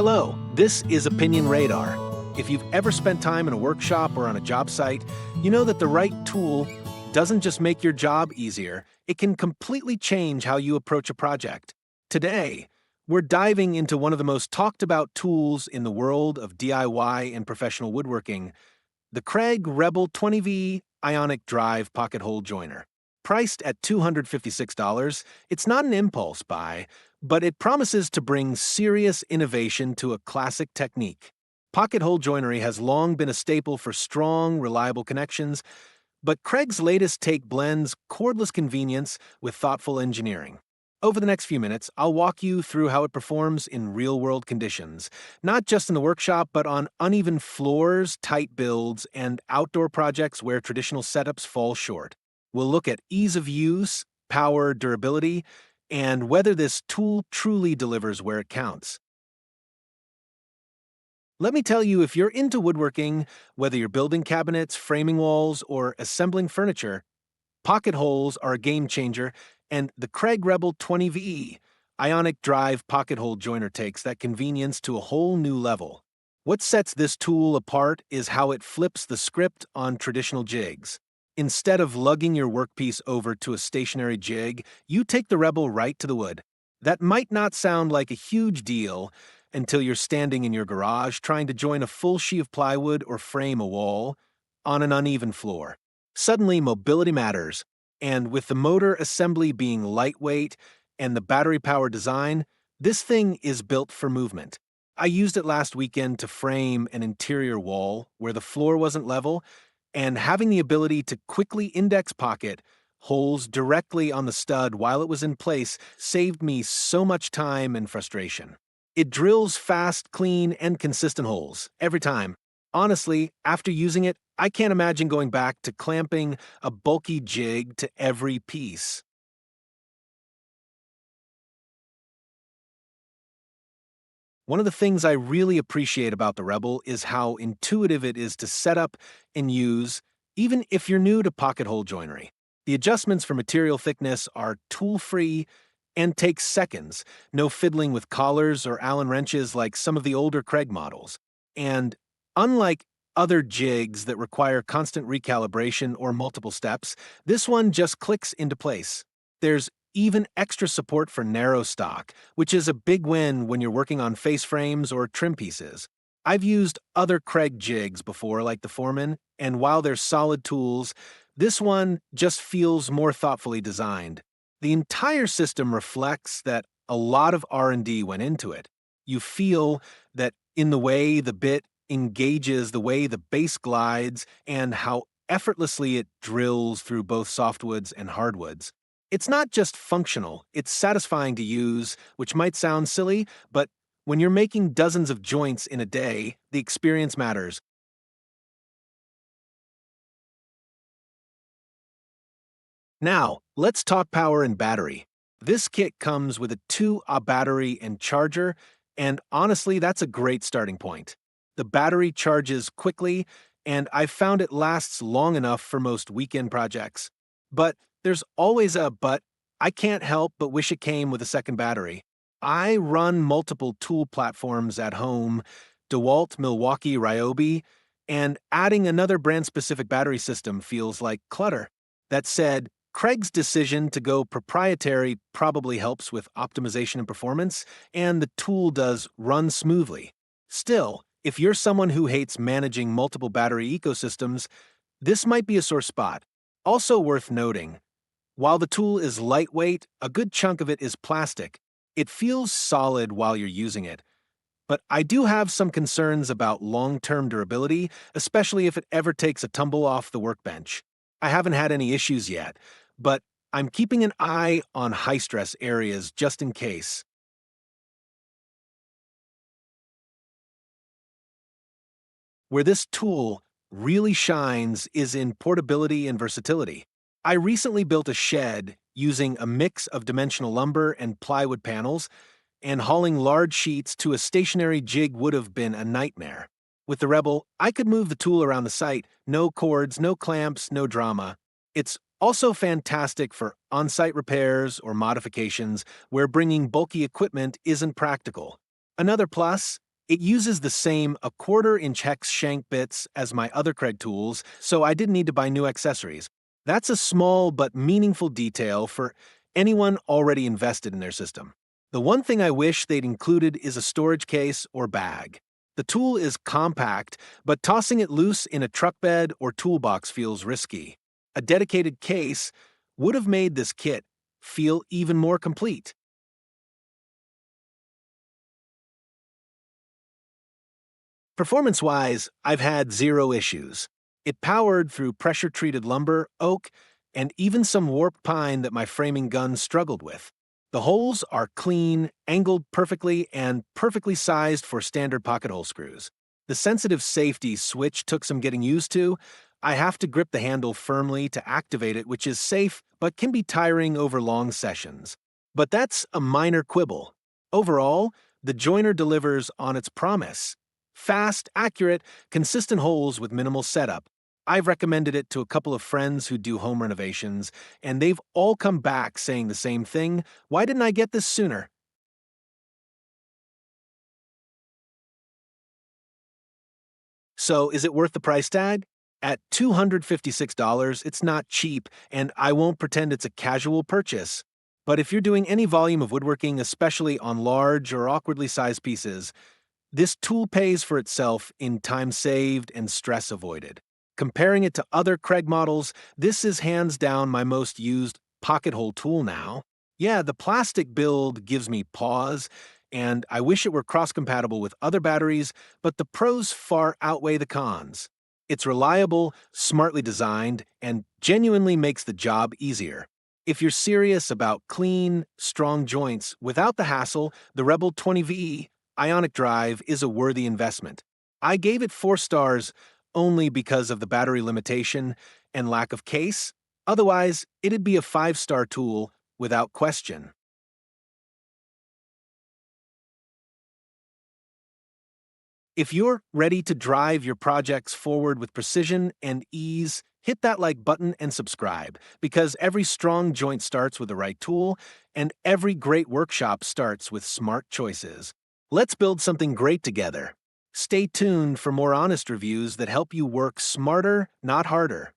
Hello, this is Opinion Radar. If you've ever spent time in a workshop or on a job site, you know that the right tool doesn't just make your job easier, it can completely change how you approach a project. Today, we're diving into one of the most talked about tools in the world of DIY and professional woodworking, the Kreg Rebel 20V Ionic Drive Pocket-Hole Joiner. Priced at $256, it's not an impulse buy, but it promises to bring serious innovation to a classic technique. Pocket-hole joinery has long been a staple for strong, reliable connections, but Kreg's latest take blends cordless convenience with thoughtful engineering. Over the next few minutes, I'll walk you through how it performs in real-world conditions, not just in the workshop, but on uneven floors, tight builds, and outdoor projects where traditional setups fall short. We'll look at ease of use, power, durability, and whether this tool truly delivers where it counts. Let me tell you, if you're into woodworking, whether you're building cabinets, framing walls, or assembling furniture, pocket holes are a game changer, and the Kreg Rebel 20V Ionic Drive Pocket-Hole Joiner takes that convenience to a whole new level. What sets this tool apart is how it flips the script on traditional jigs. Instead of lugging your workpiece over to a stationary jig, you take the Rebel right to the wood. That might not sound like a huge deal until you're standing in your garage trying to join a full sheet of plywood or frame a wall on an uneven floor. Suddenly, mobility matters, and with the motor assembly being lightweight and the battery-powered design, this thing is built for movement. I used it last weekend to frame an interior wall where the floor wasn't level, and having the ability to quickly index pocket holes directly on the stud while it was in place saved me so much time and frustration. It drills fast, clean, and consistent holes every time. Honestly, after using it, I can't imagine going back to clamping a bulky jig to every piece. One of the things I really appreciate about the Rebel is how intuitive it is to set up and use, even if you're new to pocket hole joinery. The adjustments for material thickness are tool-free and take seconds, no fiddling with collars or Allen wrenches like some of the older Kreg models. And unlike other jigs that require constant recalibration or multiple steps, this one just clicks into place. There's even extra support for narrow stock, which is a big win when you're working on face frames or trim pieces. I've used other Kreg jigs before, like the Foreman, and while they're solid tools, this one just feels more thoughtfully designed. The entire system reflects that a lot of R&D went into it. You feel that in the way the bit engages, the way the base glides, and how effortlessly it drills through both softwoods and hardwoods. It's not just functional, it's satisfying to use, which might sound silly, but when you're making dozens of joints in a day, the experience matters. Now, let's talk power and battery. This kit comes with a 2Ah battery and charger, and honestly, that's a great starting point. The battery charges quickly, and I've found it lasts long enough for most weekend projects. But there's always a but. I can't help but wish it came with a second battery. I run multiple tool platforms at home, DeWalt, Milwaukee, Ryobi, and adding another brand-specific battery system feels like clutter. That said, Kreg's decision to go proprietary probably helps with optimization and performance, and the tool does run smoothly. Still, if you're someone who hates managing multiple battery ecosystems, this might be a sore spot. Also worth noting, while the tool is lightweight, a good chunk of it is plastic. It feels solid while you're using it, but I do have some concerns about long-term durability, especially if it ever takes a tumble off the workbench. I haven't had any issues yet, but I'm keeping an eye on high-stress areas just in case. Where this tool really shines is in portability and versatility. I recently built a shed using a mix of dimensional lumber and plywood panels, and hauling large sheets to a stationary jig would have been a nightmare. With the Rebel, I could move the tool around the site, no cords, no clamps, no drama. It's also fantastic for on-site repairs or modifications where bringing bulky equipment isn't practical. Another plus, It uses the same 1/4-inch hex shank bits as my other Kreg tools, so I didn't need to buy new accessories. That's a small but meaningful detail for anyone already invested in their system. The one thing I wish they'd included is a storage case or bag. The tool is compact, but tossing it loose in a truck bed or toolbox feels risky. A dedicated case would have made this kit feel even more complete. Performance-wise, I've had zero issues. It powered through pressure-treated lumber, oak, and even some warped pine that my framing gun struggled with. The holes are clean, angled perfectly, and perfectly sized for standard pocket hole screws. The sensitive safety switch took some getting used to. I have to grip the handle firmly to activate it, which is safe but can be tiring over long sessions. But that's a minor quibble. Overall, the joiner delivers on its promise. Fast, accurate, consistent holes with minimal setup. I've recommended it to a couple of friends who do home renovations, and they've all come back saying the same thing. Why didn't I get this sooner? So, is it worth the price tag? At $256, it's not cheap, and I won't pretend it's a casual purchase. But if you're doing any volume of woodworking, especially on large or awkwardly sized pieces, this tool pays for itself in time saved and stress avoided. Comparing it to other Kreg models, this is hands down my most used pocket hole tool now. Yeah, the plastic build gives me pause, and I wish it were cross-compatible with other batteries, but the pros far outweigh the cons. It's reliable, smartly designed, and genuinely makes the job easier. If you're serious about clean, strong joints without the hassle, the Rebel 20V Ionic Drive is a worthy investment. I gave it 4 stars only because of the battery limitation and lack of case. Otherwise, it'd be a 5-star tool without question. If you're ready to drive your projects forward with precision and ease, hit that like button and subscribe, because every strong joint starts with the right tool, and every great workshop starts with smart choices. Let's build something great together. Stay tuned for more honest reviews that help you work smarter, not harder.